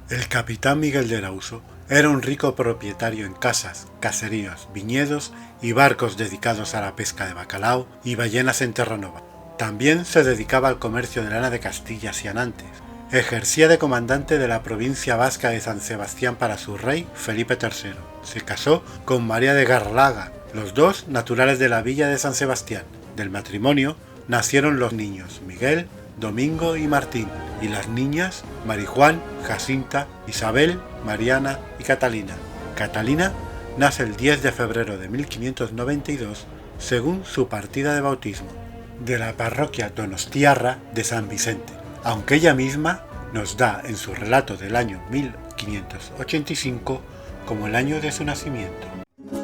El capitán Miguel de Erauso era un rico propietario en casas, caseríos, viñedos y barcos dedicados a la pesca de bacalao y ballenas en Terranova. También se dedicaba al comercio de lana de Castillas y Anantes. Ejercía de comandante de la provincia vasca de San Sebastián para su rey Felipe III. Se casó con María de Garlaga, los dos naturales de la villa de San Sebastián. Del matrimonio nacieron los niños Miguel, Domingo y Martín, y las niñas Marijuán, Jacinta, Isabel, Mariana y Catalina. Catalina nace el 10 de febrero de 1592 según su partida de bautismo, de la parroquia donostiarra de San Vicente, aunque ella misma nos da en su relato del año 1585 como el año de su nacimiento.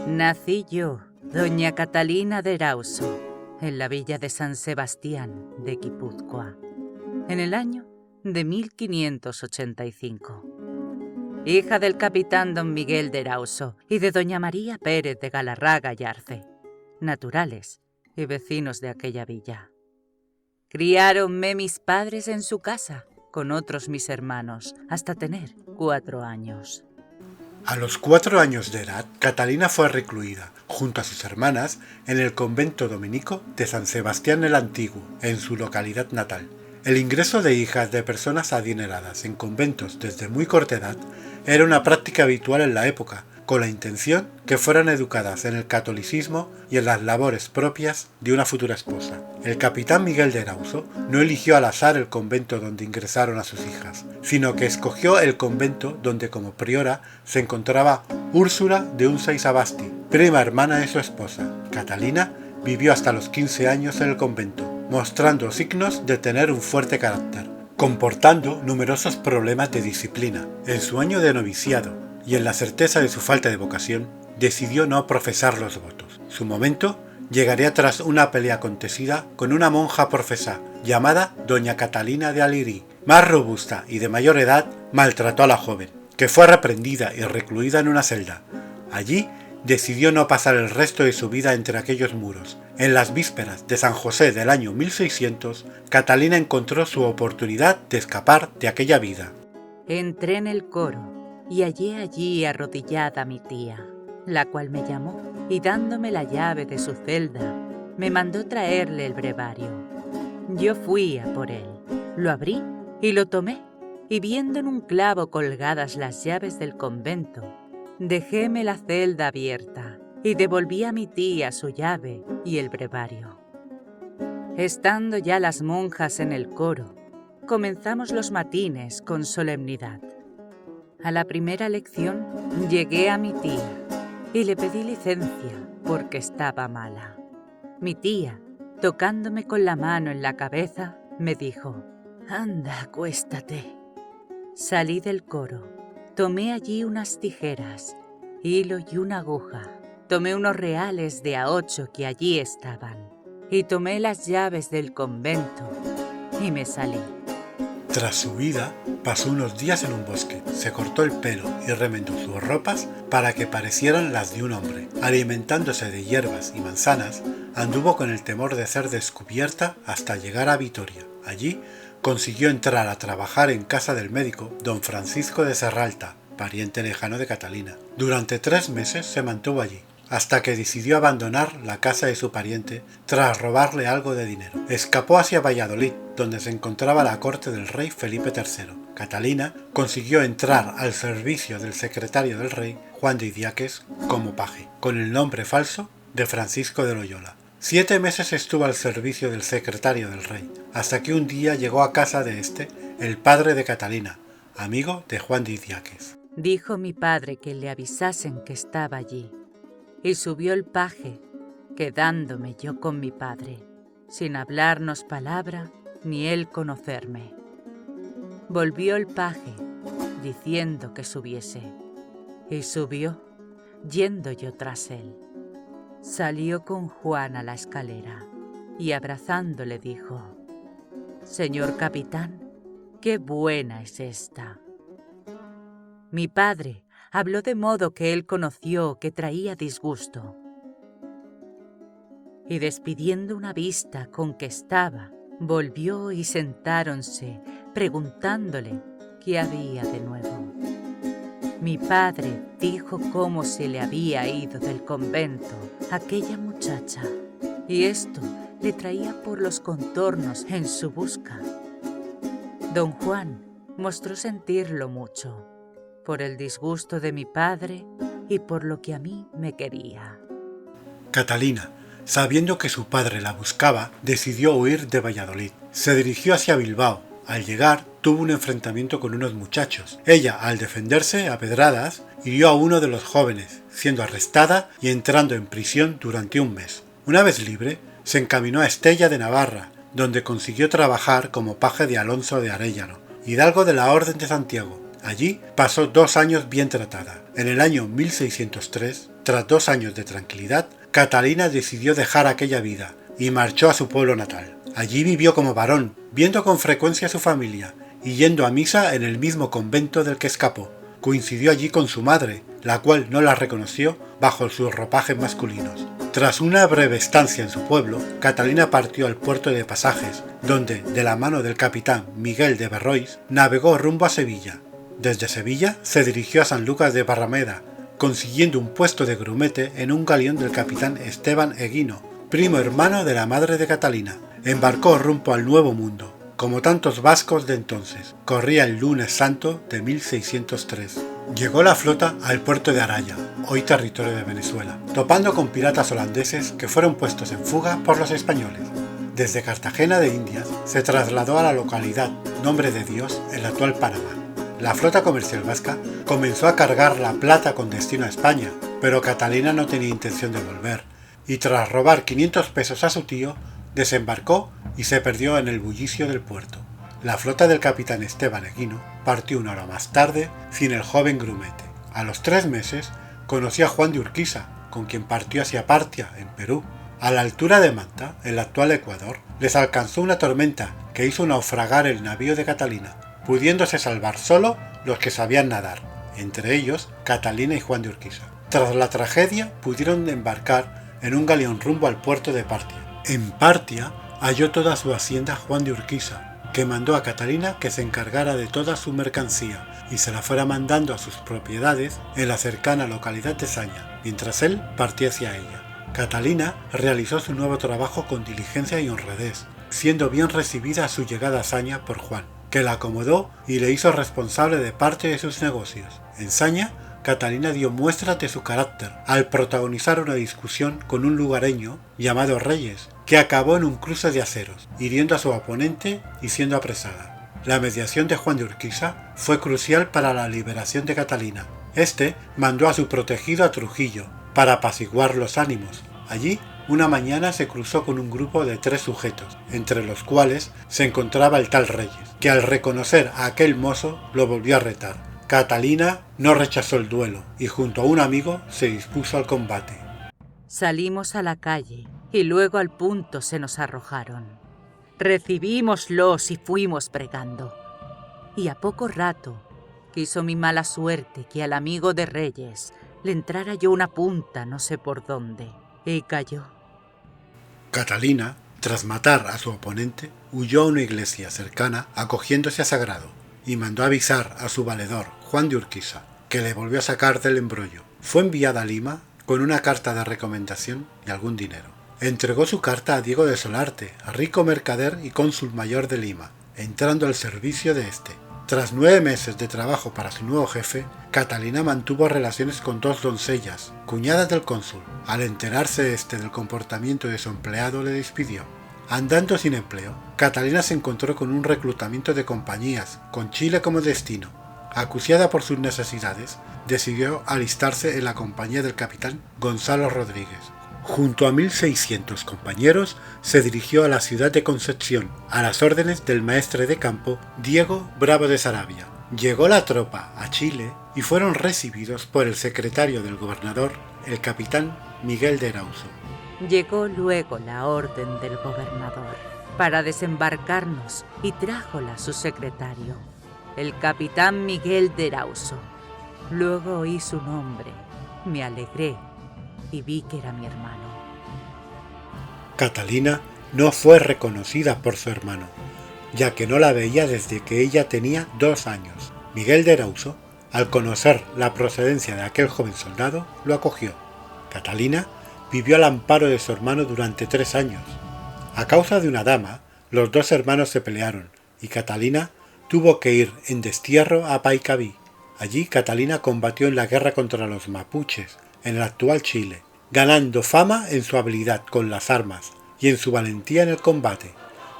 Nací yo, doña Catalina de Erauso, en la villa de San Sebastián de Guipúzcoa, en el año de 1585. Hija del capitán don Miguel de Erauso y de doña María Pérez de Galarraga y Arce, naturales y vecinos de aquella villa. Criáronme mis padres en su casa, con otros mis hermanos, hasta tener 4 años. A los 4 años de edad, Catalina fue recluida, junto a sus hermanas, en el convento dominico de San Sebastián el Antiguo, en su localidad natal. El ingreso de hijas de personas adineradas en conventos desde muy corta edad era una práctica habitual en la época, con la intención que fueran educadas en el catolicismo y en las labores propias de una futura esposa. El capitán Miguel de Erauso no eligió al azar el convento donde ingresaron a sus hijas, sino que escogió el convento donde como priora se encontraba Úrsula de Unza y Sagasti, prima hermana de su esposa. Catalina vivió hasta los 15 años en el convento, mostrando signos de tener un fuerte carácter, comportando numerosos problemas de disciplina. En su año de noviciado y en la certeza de su falta de vocación, decidió no profesar los votos. Su momento llegaría tras una pelea acontecida con una monja profesa llamada doña Catalina de Alirí. Más robusta y de mayor edad, maltrató a la joven, que fue reprendida y recluida en una celda. Allí decidió no pasar el resto de su vida entre aquellos muros. En las vísperas de San José del año 1600, Catalina encontró su oportunidad de escapar de aquella vida. Entré en el coro y hallé allí arrodillada mi tía, la cual me llamó y dándome la llave de su celda, me mandó traerle el brevario. Yo fui a por él, lo abrí y lo tomé, y viendo en un clavo colgadas las llaves del convento, dejéme la celda abierta y devolví a mi tía su llave y el brevario. Estando ya las monjas en el coro, comenzamos los matines con solemnidad. A la primera lección llegué a mi tía y le pedí licencia porque estaba mala. Mi tía, tocándome con la mano en la cabeza, me dijo: «Anda, acuéstate». Salí del coro, tomé allí unas tijeras, hilo y una aguja, tomé unos reales de a 8 que allí estaban y tomé las llaves del convento y me salí. Tras su huida, pasó unos días en un bosque, se cortó el pelo y remendó sus ropas para que parecieran las de un hombre. Alimentándose de hierbas y manzanas, anduvo con el temor de ser descubierta hasta llegar a Vitoria. Allí consiguió entrar a trabajar en casa del médico don Francisco de Serralta, pariente lejano de Catalina. Durante 3 meses se mantuvo allí, hasta que decidió abandonar la casa de su pariente tras robarle algo de dinero. Escapó hacia Valladolid, donde se encontraba la corte del rey Felipe III. Catalina consiguió entrar al servicio del secretario del rey, Juan de Idiáquez, como paje, con el nombre falso de Francisco de Loyola. 7 meses estuvo al servicio del secretario del rey, hasta que un día llegó a casa de este el padre de Catalina, amigo de Juan de Idiáquez. Dijo mi padre que le avisasen que estaba allí, y subió el paje, quedándome yo con mi padre, sin hablarnos palabra ni él conocerme. Volvió el paje, diciendo que subiese, y subió, yendo yo tras él. Salió con Juan a la escalera, y abrazándole dijo: «Señor capitán, qué buena es esta». Mi padre habló de modo que él conoció que traía disgusto. Y despidiendo una vista con que estaba, volvió y sentáronse, preguntándole qué había de nuevo. Mi padre dijo cómo se le había ido del convento aquella muchacha, y esto le traía por los contornos en su busca. Don Juan mostró sentirlo mucho, por el disgusto de mi padre y por lo que a mí me quería. Catalina, sabiendo que su padre la buscaba, decidió huir de Valladolid. Se dirigió hacia Bilbao. Al llegar, tuvo un enfrentamiento con unos muchachos. Ella, al defenderse a pedradas, hirió a uno de los jóvenes, siendo arrestada y entrando en prisión durante un mes. Una vez libre, se encaminó a Estella de Navarra, donde consiguió trabajar como paje de Alonso de Aréllano, hidalgo de la Orden de Santiago. Allí pasó 2 años bien tratada. En el año 1603, tras 2 años de tranquilidad, Catalina decidió dejar aquella vida y marchó a su pueblo natal. Allí vivió como varón, viendo con frecuencia a su familia y yendo a misa en el mismo convento del que escapó. Coincidió allí con su madre, la cual no la reconoció bajo sus ropajes masculinos. Tras una breve estancia en su pueblo, Catalina partió al puerto de Pasajes, donde, de la mano del capitán Miguel de Berrois, navegó rumbo a Sevilla. Desde Sevilla se dirigió a Sanlúcar de Barrameda, consiguiendo un puesto de grumete en un galeón del capitán Esteban Eguino, primo hermano de la madre de Catalina. Embarcó rumbo al Nuevo Mundo. Como tantos vascos de entonces, corría el lunes santo de 1603. Llegó la flota al puerto de Araya, hoy territorio de Venezuela, topando con piratas holandeses que fueron puestos en fuga por los españoles. Desde Cartagena de Indias se trasladó a la localidad Nombre de Dios en la actual Panamá. La flota comercial vasca comenzó a cargar la plata con destino a España, pero Catalina no tenía intención de volver, y tras robar 500 pesos a su tío, desembarcó y se perdió en el bullicio del puerto. La flota del capitán Esteban Eguino partió 1 hora más tarde sin el joven grumete. A los 3 meses conoció a Juan de Urquiza, con quien partió hacia Partia, en Perú. A la altura de Manta, en el actual Ecuador, les alcanzó una tormenta que hizo naufragar el navío de Catalina, pudiéndose salvar solo los que sabían nadar, entre ellos Catalina y Juan de Urquiza. Tras la tragedia pudieron embarcar en un galeón rumbo al puerto de Partia. En Partia halló toda su hacienda Juan de Urquiza, que mandó a Catalina que se encargara de toda su mercancía y se la fuera mandando a sus propiedades en la cercana localidad de Saña, mientras él partía hacia ella. Catalina realizó su nuevo trabajo con diligencia y honradez, siendo bien recibida a su llegada a Saña por Juan, que la acomodó y le hizo responsable de parte de sus negocios. En Saña, Catalina dio muestras de su carácter al protagonizar una discusión con un lugareño llamado Reyes, que acabó en un cruce de aceros, hiriendo a su oponente y siendo apresada. La mediación de Juan de Urquiza fue crucial para la liberación de Catalina. Este mandó a su protegido a Trujillo para apaciguar los ánimos. Allí, una mañana se cruzó con un grupo de 3 sujetos, entre los cuales se encontraba el tal Reyes, que al reconocer a aquel mozo lo volvió a retar. Catalina no rechazó el duelo y junto a un amigo se dispuso al combate. Salimos a la calle y luego al punto se nos arrojaron. Recibímoslos y fuimos pregando. Y a poco rato quiso mi mala suerte que al amigo de Reyes le entrara yo una punta no sé por dónde, y cayó. Catalina, tras matar a su oponente, huyó a una iglesia cercana acogiéndose a sagrado y mandó avisar a su valedor, Juan de Urquiza, que le volvió a sacar del embrollo. Fue enviada a Lima con una carta de recomendación y algún dinero. Entregó su carta a Diego de Solarte, rico mercader y cónsul mayor de Lima, entrando al servicio de este. Tras 9 meses de trabajo para su nuevo jefe, Catalina mantuvo relaciones con 2 doncellas, cuñadas del cónsul. Al enterarse este del comportamiento de su empleado, le despidió. Andando sin empleo, Catalina se encontró con un reclutamiento de compañías, con Chile como destino. Acuciada por sus necesidades, decidió alistarse en la compañía del capitán Gonzalo Rodríguez. Junto a 1.600 compañeros, se dirigió a la ciudad de Concepción, a las órdenes del maestre de campo Diego Bravo de Saravia. Llegó la tropa a Chile y fueron recibidos por el secretario del gobernador, el capitán Miguel de Erauso. Llegó luego la orden del gobernador para desembarcarnos y trájola su secretario, el capitán Miguel de Erauso. Luego oí su nombre, me alegré y vi que era mi hermano. Catalina no fue reconocida por su hermano, ya que no la veía desde que ella tenía 2 años. Miguel de Erauso Al conocer la procedencia de aquel joven soldado, lo acogió. Catalina vivió al amparo de su hermano durante 3 años. A causa de una dama, los dos hermanos se pelearon y Catalina tuvo que ir en destierro a Paikabí. Allí Catalina combatió en la guerra contra los mapuches, en el actual Chile, ganando fama en su habilidad con las armas y en su valentía en el combate,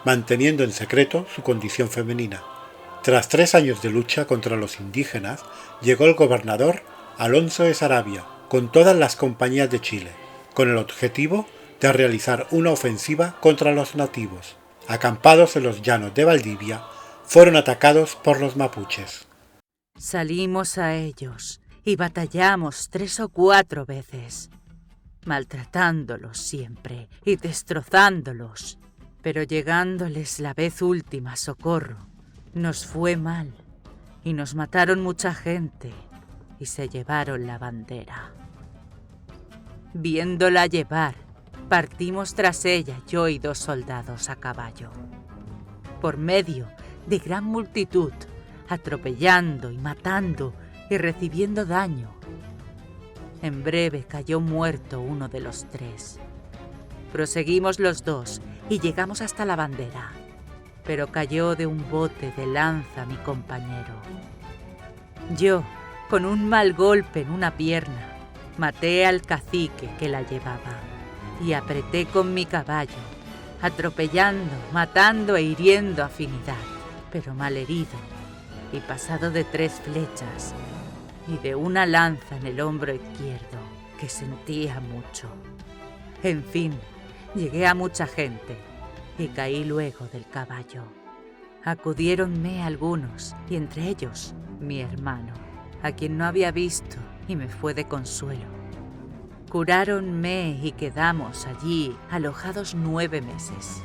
manteniendo en secreto su condición femenina. Tras 3 años de lucha contra los indígenas, llegó el gobernador Alonso de Saravia con todas las compañías de Chile, con el objetivo de realizar una ofensiva contra los nativos. Acampados en los llanos de Valdivia, fueron atacados por los mapuches. Salimos a ellos y batallamos 3 o 4 veces, maltratándolos siempre y destrozándolos. Pero llegándoles la vez última socorro, nos fue mal y nos mataron mucha gente y se llevaron la bandera. Viéndola llevar, partimos tras ella yo y 2 soldados a caballo. Por medio de gran multitud, atropellando y matando y recibiendo daño. En breve cayó muerto uno de los 3. Proseguimos los 2 y llegamos hasta la bandera, pero cayó de un bote de lanza mi compañero. Yo, con un mal golpe en una pierna, maté al cacique que la llevaba y apreté con mi caballo, atropellando, matando e hiriendo afinidad, pero malherido y pasado de 3 flechas y de una lanza en el hombro izquierdo que sentía mucho. En fin, llegué a mucha gente y caí luego del caballo. Acudiéronme algunos y entre ellos mi hermano, a quien no había visto y me fue de consuelo. Curáronme y quedamos allí alojados 9 meses.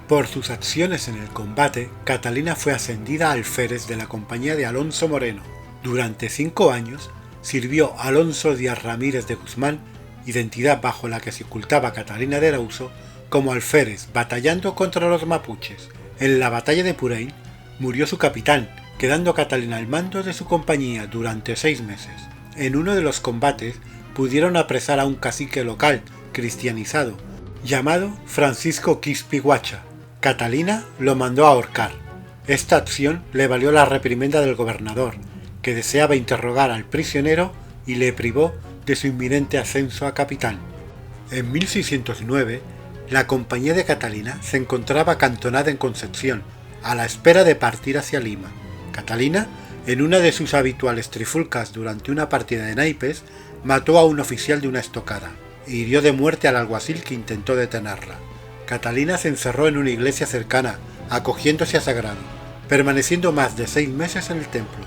Por sus acciones en el combate, Catalina fue ascendida a alférez de la compañía de Alonso Moreno. Durante 5 años sirvió Alonso Díaz Ramírez de Guzmán, identidad bajo la que se ocultaba Catalina de Erauso, como alférez batallando contra los mapuches. En la batalla de Purein murió su capitán, quedando Catalina al mando de su compañía durante 6 meses. En uno de los combates pudieron apresar a un cacique local cristianizado llamado Francisco Quispi-Huacha. Catalina lo mandó a ahorcar. Esta acción le valió la reprimenda del gobernador, que deseaba interrogar al prisionero y le privó de su inminente ascenso a capitán. En 1609, la compañía de Catalina se encontraba acantonada en Concepción, a la espera de partir hacia Lima. Catalina, en una de sus habituales trifulcas durante una partida de naipes, mató a un oficial de una estocada e hirió de muerte al alguacil que intentó detenerla. Catalina se encerró en una iglesia cercana, acogiéndose a sagrado, permaneciendo más de 6 meses en el templo.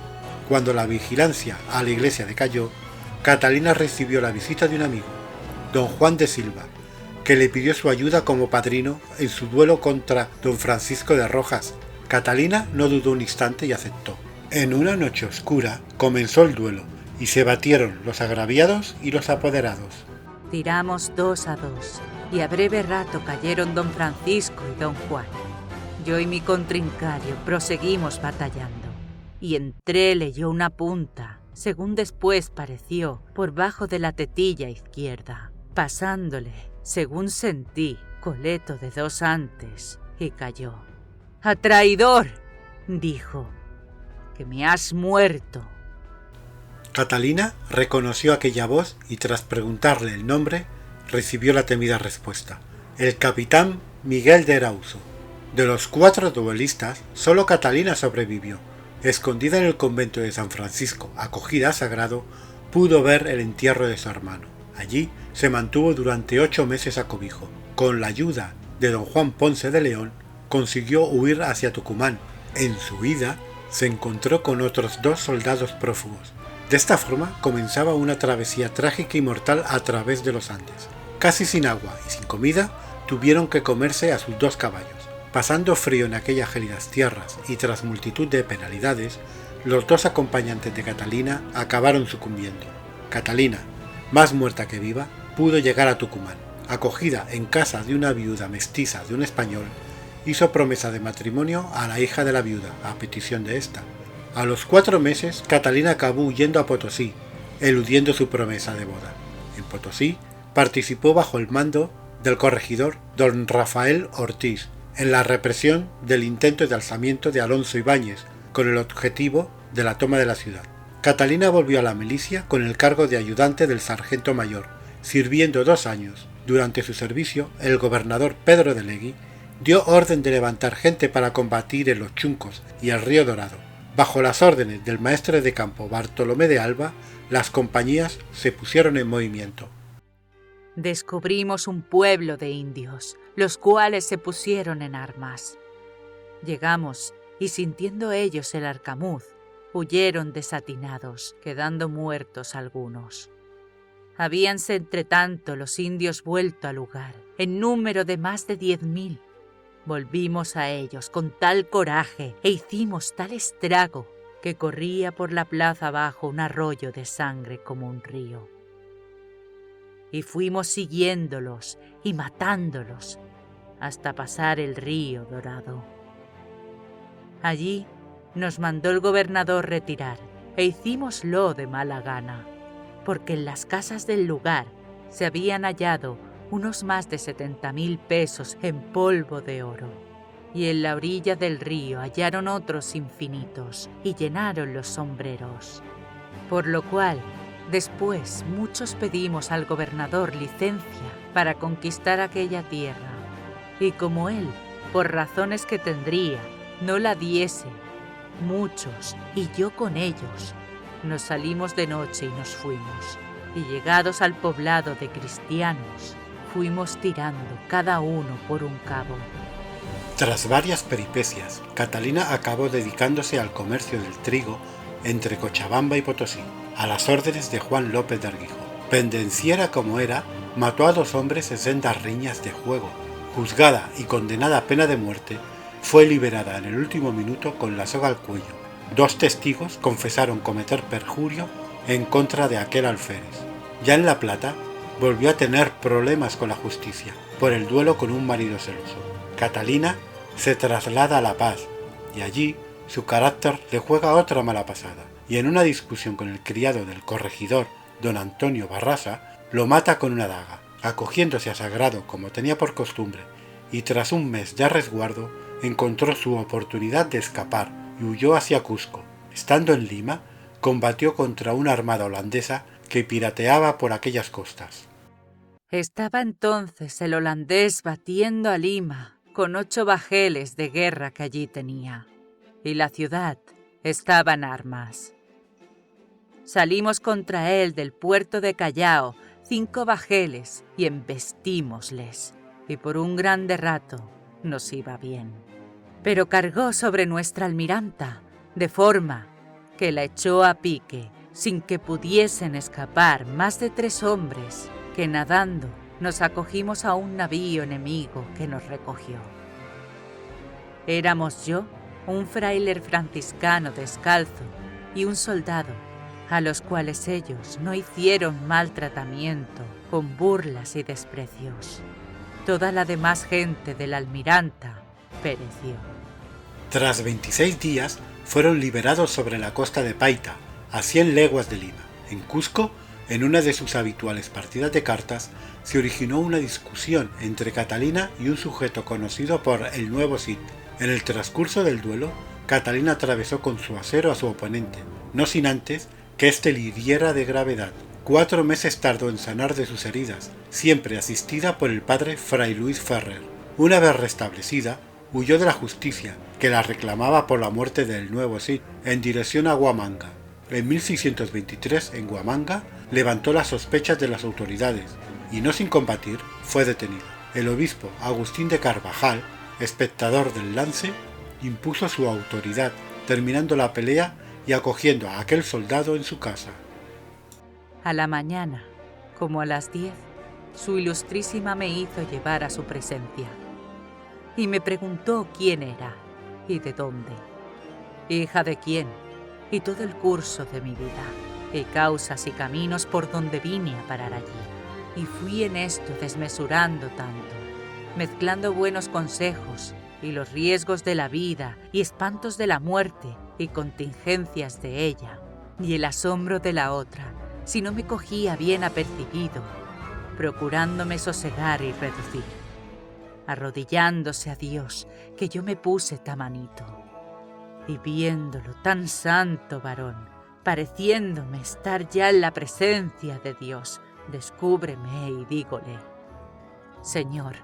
Cuando la vigilancia a la iglesia decayó, Catalina recibió la visita de un amigo, don Juan de Silva, que le pidió su ayuda como padrino en su duelo contra don Francisco de Rojas. Catalina no dudó un instante y aceptó. En una noche oscura comenzó el duelo y se batieron los agraviados y los apoderados. Tiramos 2 a 2 y a breve rato cayeron don Francisco y don Juan. Yo y mi contrincario proseguimos batallando y entréle yo una punta, según después pareció, por bajo de la tetilla izquierda, pasándole, según sentí, coleto de 2 antes y cayó. ¡A traidor!, dijo, que me has muerto. Catalina reconoció aquella voz y tras preguntarle el nombre, recibió la temida respuesta: el capitán Miguel de Erauso. De los 4 duelistas, solo Catalina sobrevivió. Escondida en el convento de San Francisco, acogida a sagrado, pudo ver el entierro de su hermano. Allí se mantuvo durante 8 meses a cobijo. Con la ayuda de don Juan Ponce de León, consiguió huir hacia Tucumán. En su huida, se encontró con otros 2 soldados prófugos. De esta forma comenzaba una travesía trágica y mortal a través de los Andes. Casi sin agua y sin comida, tuvieron que comerse a sus 2 caballos. Pasando frío en aquellas gélidas tierras y tras multitud de penalidades, los 2 acompañantes de Catalina acabaron sucumbiendo. Catalina, más muerta que viva, pudo llegar a Tucumán. Acogida en casa de una viuda mestiza de un español, hizo promesa de matrimonio a la hija de la viuda, a petición de esta. A los 4 meses, Catalina acabó huyendo a Potosí, eludiendo su promesa de boda. En Potosí, participó bajo el mando del corregidor don Rafael Ortiz en la represión del intento de alzamiento de Alonso Ibáñez con el objetivo de la toma de la ciudad. Catalina volvió a la milicia con el cargo de ayudante del sargento mayor, sirviendo 2 años. Durante su servicio, el gobernador Pedro de Legui dio orden de levantar gente para combatir en los Chuncos y el Río Dorado. Bajo las órdenes del maestre de campo Bartolomé de Alba, las compañías se pusieron en movimiento. Descubrimos un pueblo de indios, los cuales se pusieron en armas. Llegamos y sintiendo ellos el arcamuz, huyeron desatinados, quedando muertos algunos. Habíanse entretanto los indios vuelto al lugar, en número de más de 10.000. Volvimos a ellos con tal coraje e hicimos tal estrago que corría por la plaza abajo un arroyo de sangre como un río. Y fuimos siguiéndolos y matándolos hasta pasar el río Dorado. Allí nos mandó el gobernador retirar e hicímoslo de mala gana, porque en las casas del lugar se habían hallado unos más de 70.000 pesos en polvo de oro, y en la orilla del río hallaron otros infinitos y llenaron los sombreros, por lo cual después muchos pedimos al gobernador licencia para conquistar aquella tierra, y como él, por razones que tendría, no la diese, muchos, y yo con ellos, nos salimos de noche y nos fuimos, y llegados al poblado de cristianos, fuimos tirando cada uno por un cabo. Tras varias peripecias, Catalina acabó dedicándose al comercio del trigo entre Cochabamba y Potosí, a las órdenes de Juan López de Argijo. Pendenciera como era, mató a 2 hombres en sendas riñas de juego. Juzgada y condenada a pena de muerte, fue liberada en el último minuto con la soga al cuello. 2 testigos confesaron cometer perjurio en contra de aquel alférez. Ya en La Plata, volvió a tener problemas con la justicia por el duelo con un marido celoso. Catalina se traslada a La Paz y allí su carácter le juega otra mala pasada, y en una discusión con el criado del corregidor don Antonio Barraza, lo mata con una daga. Acogiéndose a Sagrado como tenía por costumbre, y tras un mes de resguardo, encontró su oportunidad de escapar y huyó hacia Cusco. Estando en Lima, combatió contra una armada holandesa que pirateaba por aquellas costas. Estaba entonces el holandés batiendo a Lima con 8 bajeles de guerra que allí tenía, y la ciudad estaba en armas. Salimos contra él del puerto de Callao 5 bajeles y embestímosles, y por un grande rato nos iba bien. Pero cargó sobre nuestra almiranta, de forma que la echó a pique, sin que pudiesen escapar más de 3 hombres, que nadando nos acogimos a un navío enemigo que nos recogió. Éramos yo, un fraile franciscano descalzo y un soldado, a los cuales ellos no hicieron mal tratamiento con burlas y desprecios. Toda la demás gente de la almiranta pereció. Tras 26 días, fueron liberados sobre la costa de Paita, a 100 leguas de Lima. En Cusco, en una de sus habituales partidas de cartas, se originó una discusión entre Catalina y un sujeto conocido por el Nuevo Cid. En el transcurso del duelo, Catalina atravesó con su acero a su oponente, no sin antes que éste le hiriera de gravedad. 4 meses tardó en sanar de sus heridas, siempre asistida por el padre Fray Luis Ferrer. Una vez restablecida, huyó de la justicia, que la reclamaba por la muerte del Nuevo Cid, en dirección a Huamanga. En 1623, en Huamanga, levantó las sospechas de las autoridades, y no sin combatir, fue detenido. El obispo Agustín de Carvajal, espectador del lance, impuso su autoridad, terminando la pelea y acogiendo a aquel soldado en su casa. A la mañana, como a las 10, su ilustrísima me hizo llevar a su presencia, y me preguntó quién era y de dónde, hija de quién, y todo el curso de mi vida, y causas y caminos por donde vine a parar allí. Y fui en esto desmesurando tanto, mezclando buenos consejos y los riesgos de la vida y espantos de la muerte, y contingencias de ella, y el asombro de la otra, si no me cogía bien apercibido, procurándome sosegar y reducir, arrodillándose a Dios, que yo me puse tamanito, y viéndolo tan santo varón, pareciéndome estar ya en la presencia de Dios, descúbreme y dígole: Señor,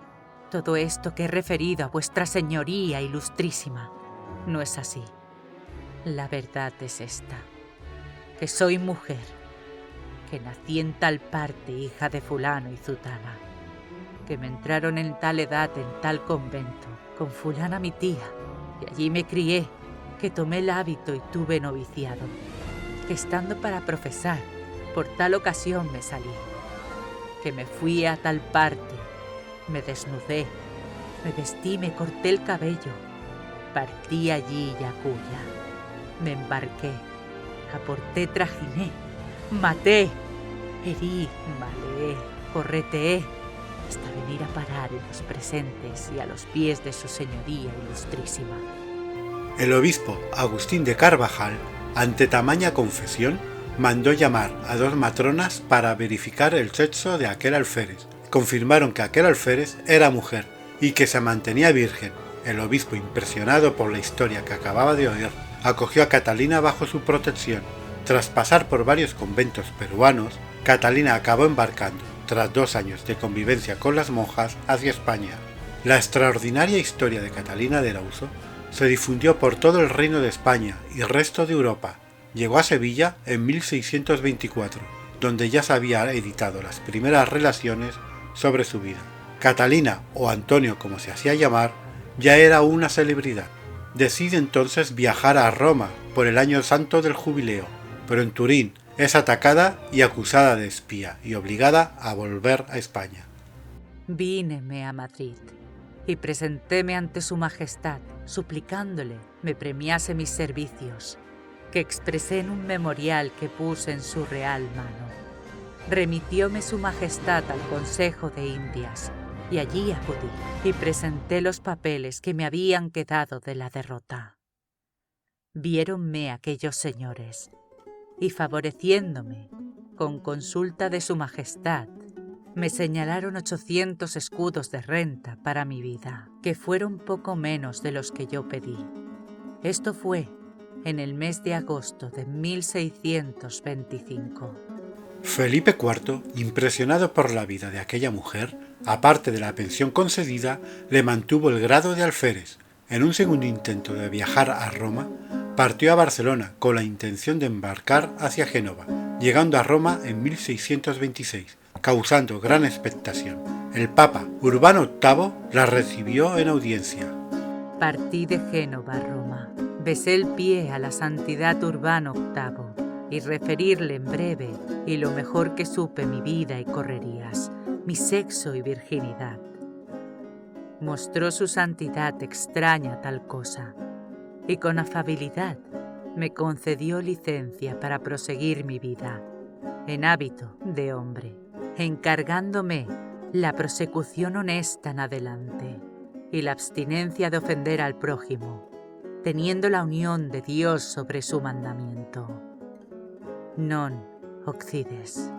todo esto que he referido a vuestra señoría ilustrísima no es así. La verdad es esta, que soy mujer, que nací en tal parte, hija de fulano y zutana, que me entraron en tal edad en tal convento, con fulana mi tía, y allí me crié, que tomé el hábito y tuve noviciado, que estando para profesar, por tal ocasión me salí, que me fui a tal parte, me desnudé, me vestí, me corté el cabello, partí allí Yacuya, me embarqué, aporté, trajiné, maté, herí, maleé, correteé, hasta venir a parar en los presentes y a los pies de su señoría ilustrísima. El obispo Agustín de Carvajal, ante tamaña confesión, mandó llamar a 2 matronas para verificar el sexo de aquel alférez. Confirmaron que aquel alférez era mujer y que se mantenía virgen. El obispo, impresionado por la historia que acababa de oír, acogió a Catalina bajo su protección. Tras pasar por varios conventos peruanos, Catalina acabó embarcando, tras 2 años de convivencia con las monjas, hacia España. La extraordinaria historia de Catalina de Erauso se difundió por todo el Reino de España y resto de Europa. Llegó a Sevilla en 1624, donde ya se había editado las primeras relaciones sobre su vida. Catalina, o Antonio como se hacía llamar, ya era una celebridad. Decide entonces viajar a Roma por el año santo del jubileo, pero en Turín es atacada y acusada de espía y obligada a volver a España. Víneme a Madrid y presentéme ante su majestad, suplicándole me premiase mis servicios, que expresé en un memorial que puse en su real mano. Remitióme su majestad al Consejo de Indias, y allí acudí y presenté los papeles que me habían quedado de la derrota. Viéronme aquellos señores, y favoreciéndome, con consulta de su majestad, me señalaron 800 escudos de renta para mi vida, que fueron poco menos de los que yo pedí. Esto fue en el mes de agosto de 1625. Felipe IV, impresionado por la vida de aquella mujer, aparte de la pensión concedida, le mantuvo el grado de alférez. En un segundo intento de viajar a Roma, partió a Barcelona con la intención de embarcar hacia Génova, llegando a Roma en 1626, causando gran expectación. El Papa Urbano VIII la recibió en audiencia. Partí de Génova a Roma, besé el pie a la santidad Urbano VIII y referirle en breve y lo mejor que supe mi vida y correrías, mi sexo y virginidad. Mostró su santidad extraña tal cosa, y con afabilidad me concedió licencia para proseguir mi vida, en hábito de hombre, encargándome la prosecución honesta en adelante y la abstinencia de ofender al prójimo, teniendo la unión de Dios sobre su mandamiento. Non occides.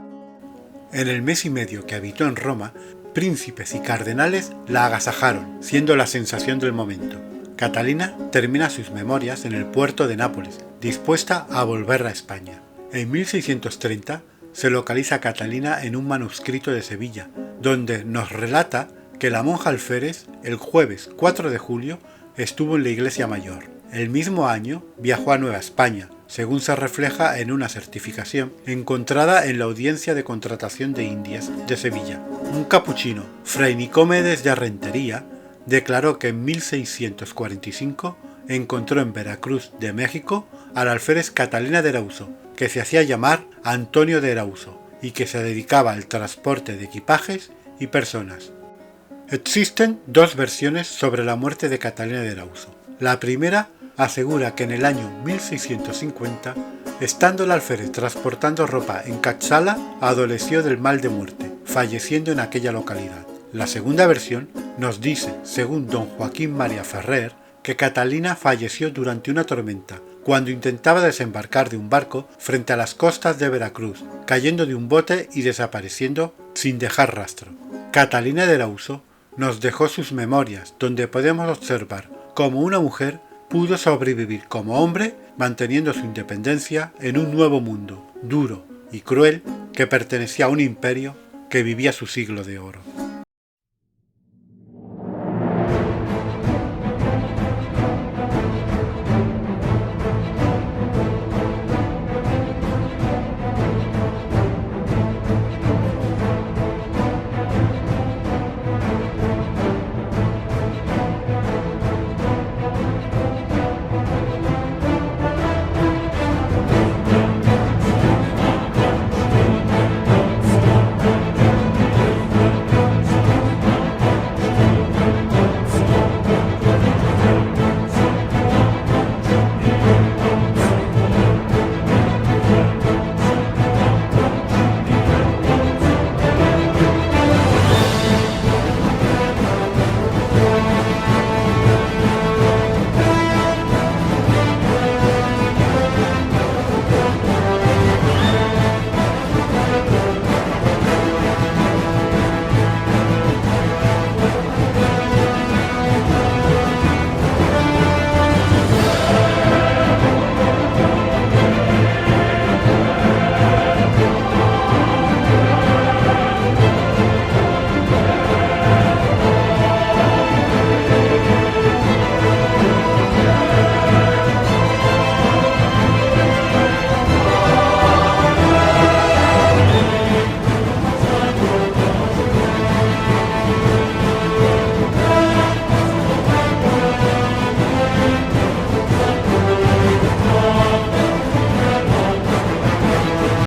En el mes y medio que habitó en Roma, príncipes y cardenales la agasajaron, siendo la sensación del momento. Catalina termina sus memorias en el puerto de Nápoles, dispuesta a volver a España. En 1630 se localiza a Catalina en un manuscrito de Sevilla, donde nos relata que la monja alférez, el jueves 4 de julio, estuvo en la iglesia mayor. El mismo año viajó a Nueva España, según se refleja en una certificación encontrada en la Audiencia de Contratación de Indias de Sevilla. Un capuchino, Fray Nicómedes de Rentería, declaró que en 1645 encontró en Veracruz de México al alférez Catalina de Erauso, que se hacía llamar Antonio de Erauso y que se dedicaba al transporte de equipajes y personas. Existen 2 versiones sobre la muerte de Catalina de Erauso. La primera asegura que en el año 1650, estando el alférez transportando ropa en Catxala, adoleció del mal de muerte, falleciendo en aquella localidad. La segunda versión nos dice, según don Joaquín María Ferrer, que Catalina falleció durante una tormenta, cuando intentaba desembarcar de un barco frente a las costas de Veracruz, cayendo de un bote y desapareciendo sin dejar rastro. Catalina de Lauso nos dejó sus memorias, donde podemos observar cómo una mujer pudo sobrevivir como hombre manteniendo su independencia en un nuevo mundo, duro y cruel, que pertenecía a un imperio que vivía su siglo de oro.